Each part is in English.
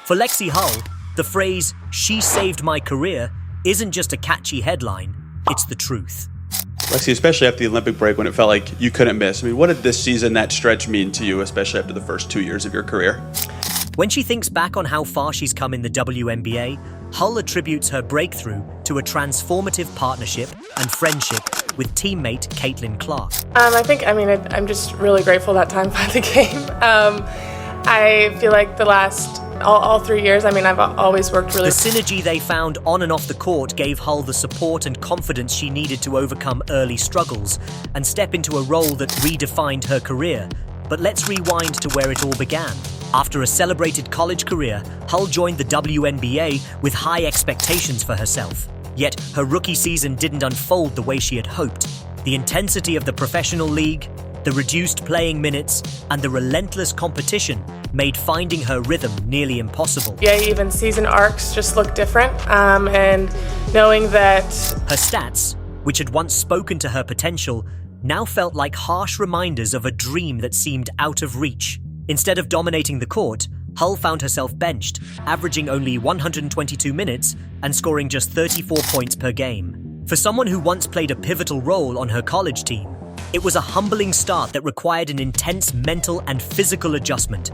For Lexie Hull, the phrase, "she saved my career," isn't just a catchy headline, it's the truth. Lexie, especially after the Olympic break when it felt like you couldn't miss. I mean, what did this season, that stretch, mean to you, especially after the first 2 years of your career? When she thinks back on how far she's come in the WNBA, Hull attributes her breakthrough to a transformative partnership and friendship with teammate Caitlin Clark. I'm just really grateful that time finally came. I feel like the last all 3 years, I've always worked really. The synergy they found on and off the court gave Hull the support and confidence she needed to overcome early struggles and step into a role that redefined her career. But let's rewind to where it all began. After a celebrated college career, Hull joined the WNBA with high expectations for herself. Yet, her rookie season didn't unfold the way she had hoped. The intensity of the professional league, the reduced playing minutes, and the relentless competition made finding her rhythm nearly impossible. Yeah, even season arcs just look different, and knowing that her stats, which had once spoken to her potential, now felt like harsh reminders of a dream that seemed out of reach. Instead of dominating the court, Hull found herself benched, averaging only 122 minutes and scoring just 34 points per game. For someone who once played a pivotal role on her college team, it was a humbling start that required an intense mental and physical adjustment.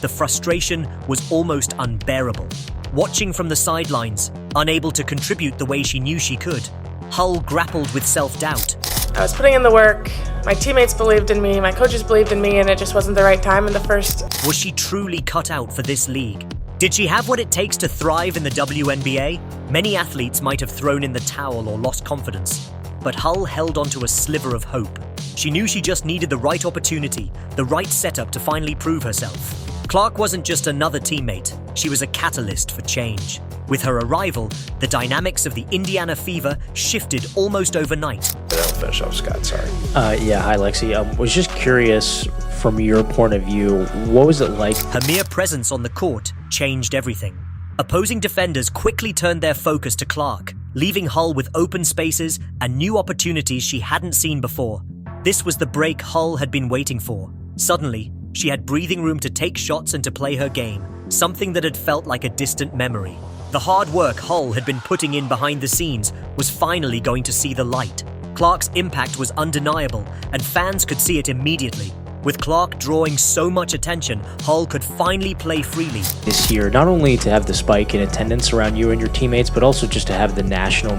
The frustration was almost unbearable. Watching from the sidelines, unable to contribute the way she knew she could, Hull grappled with self-doubt. I was putting in the work, my teammates believed in me, my coaches believed in me, and it just wasn't the right time in the first. Was she truly cut out for this league? Did she have what it takes to thrive in the WNBA? Many athletes might have thrown in the towel or lost confidence, but Hull held onto a sliver of hope. She knew she just needed the right opportunity, the right setup to finally prove herself. Clark wasn't just another teammate, she was a catalyst for change. With her arrival, the dynamics of the Indiana Fever shifted almost overnight. I'll finish off, Scott, sorry. Hi Lexie. Was just curious, from your point of view, what was it like? Her mere presence on the court changed everything. Opposing defenders quickly turned their focus to Clark, leaving Hull with open spaces and new opportunities she hadn't seen before. This was the break Hull had been waiting for. Suddenly, she had breathing room to take shots and to play her game, something that had felt like a distant memory. The hard work Hull had been putting in behind the scenes was finally going to see the light. Clark's impact was undeniable, and fans could see it immediately. With Clark drawing so much attention, Hull could finally play freely. This year, not only to have the spike in attendance around you and your teammates, but also just to have the national,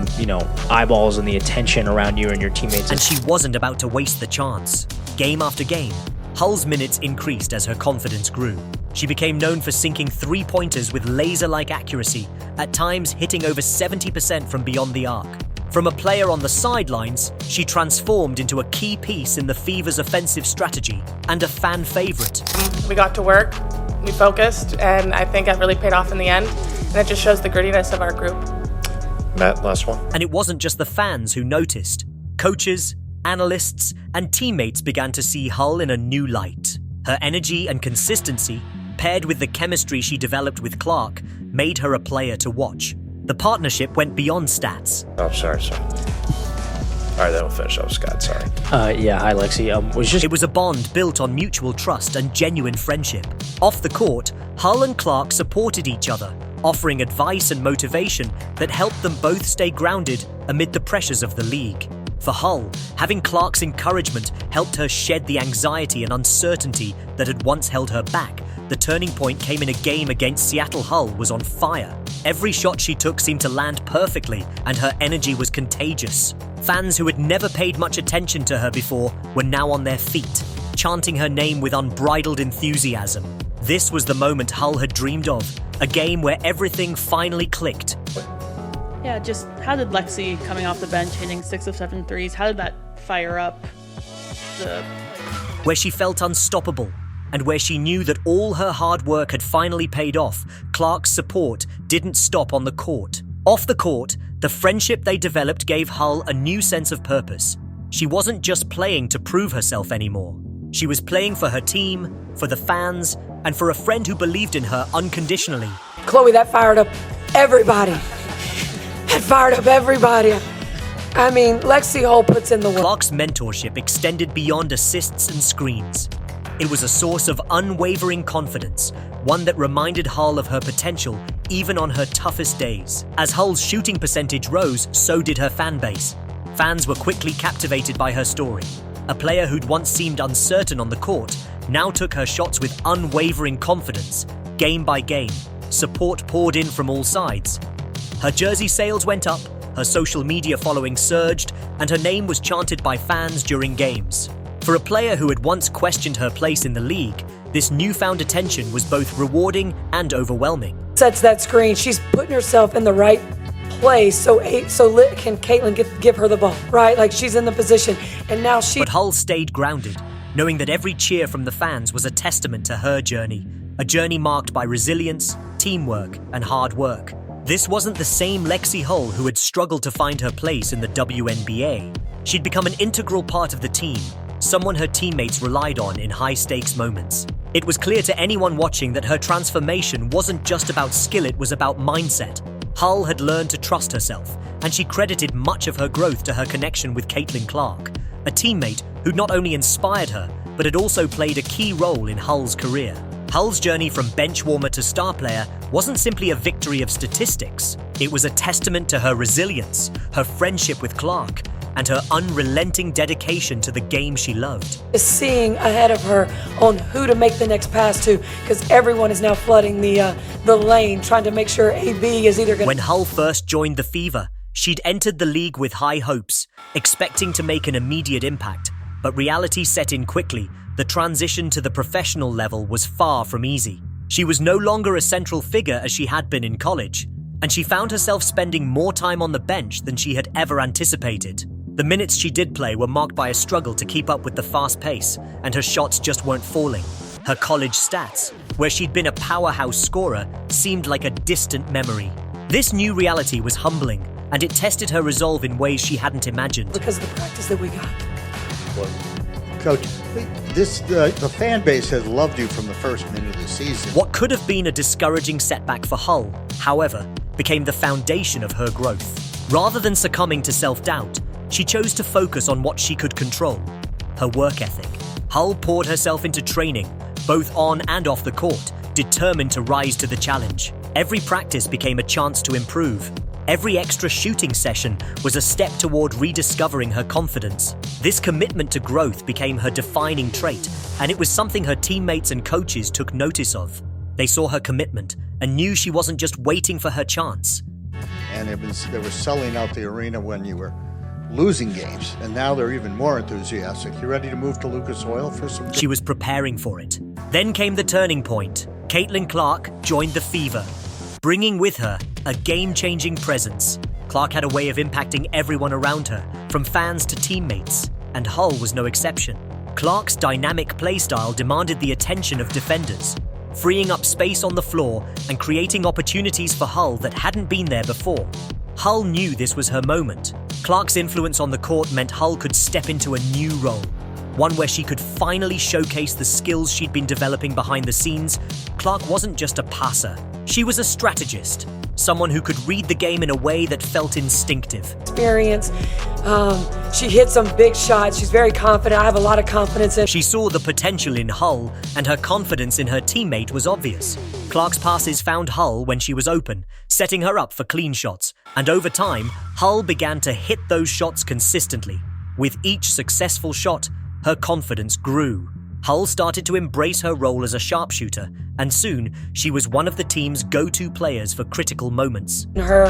eyeballs and the attention around you and your teammates. And she wasn't about to waste the chance. Game after game, Hull's minutes increased as her confidence grew. She became known for sinking three-pointers with laser-like accuracy, at times hitting over 70% from beyond the arc. From a player on the sidelines, she transformed into a key piece in the Fever's offensive strategy and a fan favorite. We got to work, we focused, and I think that really paid off in the end. And it just shows the grittiness of our group. Matt, last one. And it wasn't just the fans who noticed. Coaches, analysts, and teammates began to see Hull in a new light. Her energy and consistency, paired with the chemistry she developed with Clark, made her a player to watch. The partnership went beyond stats. Oh, sorry. All right, then we'll finish off, Scott, sorry. Hi Lexie. It was a bond built on mutual trust and genuine friendship. Off the court, Hull and Clark supported each other, offering advice and motivation that helped them both stay grounded amid the pressures of the league. For Hull, having Clark's encouragement helped her shed the anxiety and uncertainty that had once held her back. The turning point came in a game against Seattle. Hull was on fire. Every shot she took seemed to land perfectly, and her energy was contagious. Fans who had never paid much attention to her before were now on their feet, chanting her name with unbridled enthusiasm. This was the moment Hull had dreamed of, a game where everything finally clicked. Yeah, just how did Lexie coming off the bench hitting 6 of 7 threes, how did that fire up where she felt unstoppable, and where she knew that all her hard work had finally paid off, Clark's support didn't stop on the court. Off the court, the friendship they developed gave Hull a new sense of purpose. She wasn't just playing to prove herself anymore. She was playing for her team, for the fans, and for a friend who believed in her unconditionally. Chloe, that fired up everybody. That fired up everybody. Lexie Hull puts in the work. Clark's mentorship extended beyond assists and screens. It was a source of unwavering confidence, one that reminded Hull of her potential even on her toughest days. As Hull's shooting percentage rose, so did her fan base. Fans were quickly captivated by her story. A player who'd once seemed uncertain on the court now took her shots with unwavering confidence, game by game. Support poured in from all sides. Her jersey sales went up, her social media following surged, and her name was chanted by fans during games. For a player who had once questioned her place in the league, this newfound attention was both rewarding and overwhelming. Sets that screen. She's putting herself in the right place so can Caitlin give her the ball, right? Like she's in the position, and now she... But Hull stayed grounded, knowing that every cheer from the fans was a testament to her journey, a journey marked by resilience, teamwork, and hard work. This wasn't the same Lexie Hull who had struggled to find her place in the WNBA. She'd become an integral part of the team, someone her teammates relied on in high-stakes moments. It was clear to anyone watching that her transformation wasn't just about skill, it was about mindset. Hull had learned to trust herself, and she credited much of her growth to her connection with Caitlin Clark, a teammate who not only inspired her, but had also played a key role in Hull's career. Hull's journey from bench warmer to star player wasn't simply a victory of statistics. It was a testament to her resilience, her friendship with Clark, and her unrelenting dedication to the game she loved. Seeing ahead of her on who to make the next pass to, because everyone is now flooding the lane, trying to make sure AB is either going to... When Hull first joined the Fever, she'd entered the league with high hopes, expecting to make an immediate impact. But reality set in quickly. The transition to the professional level was far from easy. She was no longer a central figure as she had been in college, and she found herself spending more time on the bench than she had ever anticipated. The minutes she did play were marked by a struggle to keep up with the fast pace, and her shots just weren't falling. Her college stats, where she'd been a powerhouse scorer, seemed like a distant memory. This new reality was humbling, and it tested her resolve in ways she hadn't imagined. Because of the practice that we got. Coach, the fan base has loved you from the first minute of the season. What could have been a discouraging setback for Hull, however, became the foundation of her growth. Rather than succumbing to self-doubt, she chose to focus on what she could control, her work ethic. Hull poured herself into training, both on and off the court, determined to rise to the challenge. Every practice became a chance to improve. Every extra shooting session was a step toward rediscovering her confidence. This commitment to growth became her defining trait, and it was something her teammates and coaches took notice of. They saw her commitment and knew she wasn't just waiting for her chance. And they were selling out the arena when you were losing games, and now they're even more enthusiastic. You ready to move to Lucas Oil for some... She was preparing for it. Then came the turning point. Caitlin Clark joined the Fever, bringing with her a game-changing presence. Clark had a way of impacting everyone around her, from fans to teammates, and Hull was no exception. Clark's dynamic playstyle demanded the attention of defenders, freeing up space on the floor and creating opportunities for Hull that hadn't been there before. Hull knew this was her moment. Clark's influence on the court meant Hull could step into a new role, one where she could finally showcase the skills she'd been developing behind the scenes. Clark wasn't just a passer. She was a strategist, someone who could read the game in a way that felt instinctive. Experience. She hit some big shots. She's very confident. I have a lot of confidence in. She saw the potential in Hull, and her confidence in her teammate was obvious. Clark's passes found Hull when she was open, setting her up for clean shots. And over time, Hull began to hit those shots consistently. With each successful shot, her confidence grew. Hull started to embrace her role as a sharpshooter, and soon she was one of the team's go-to players for critical moments. Her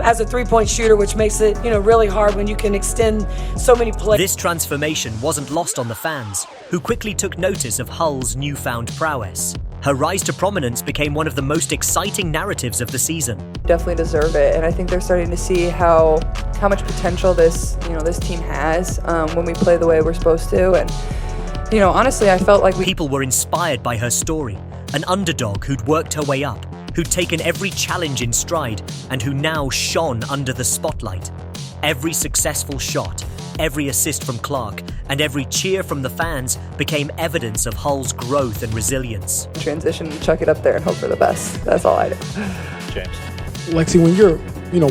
as a three-point shooter, which makes it really hard when you can extend so many plays. This transformation wasn't lost on the fans, who quickly took notice of Hull's newfound prowess. Her rise to prominence became one of the most exciting narratives of the season. Definitely deserve it, and I think they're starting to see how much potential this team has when we play the way we're supposed to. And honestly, I felt like people were inspired by her story, an underdog who'd worked her way up, who'd taken every challenge in stride, and who now shone under the spotlight. Every successful shot, every assist from Clark, and every cheer from the fans became evidence of Hull's growth and resilience. Transition, chuck it up there and hope for the best. That's all I do. James. Lexie, when you're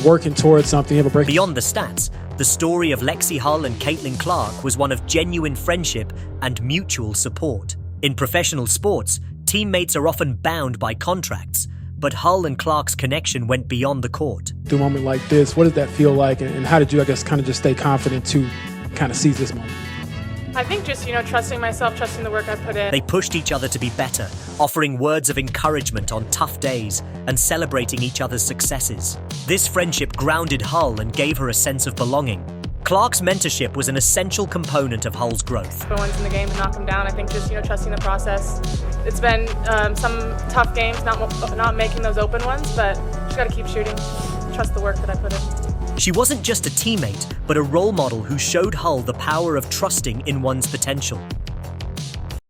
working towards something, you have a break. Beyond the stats, the story of Lexie Hull and Caitlin Clark was one of genuine friendship and mutual support. In professional sports, teammates are often bound by contracts, but Hull and Clark's connection went beyond the court. Through a moment like this, what does that feel like, and how did you, I guess, kind of just stay confident to kind of seize this moment? I think just, trusting myself, trusting the work I put in. They pushed each other to be better, offering words of encouragement on tough days and celebrating each other's successes. This friendship grounded Hull and gave her a sense of belonging. Clark's mentorship was an essential component of Hull's growth. When one's in the game to knock them down, I think just, trusting the process. It's been some tough games, not making those open ones, but just got to keep shooting, trust the work that I put in. She wasn't just a teammate, but a role model who showed Hull the power of trusting in one's potential.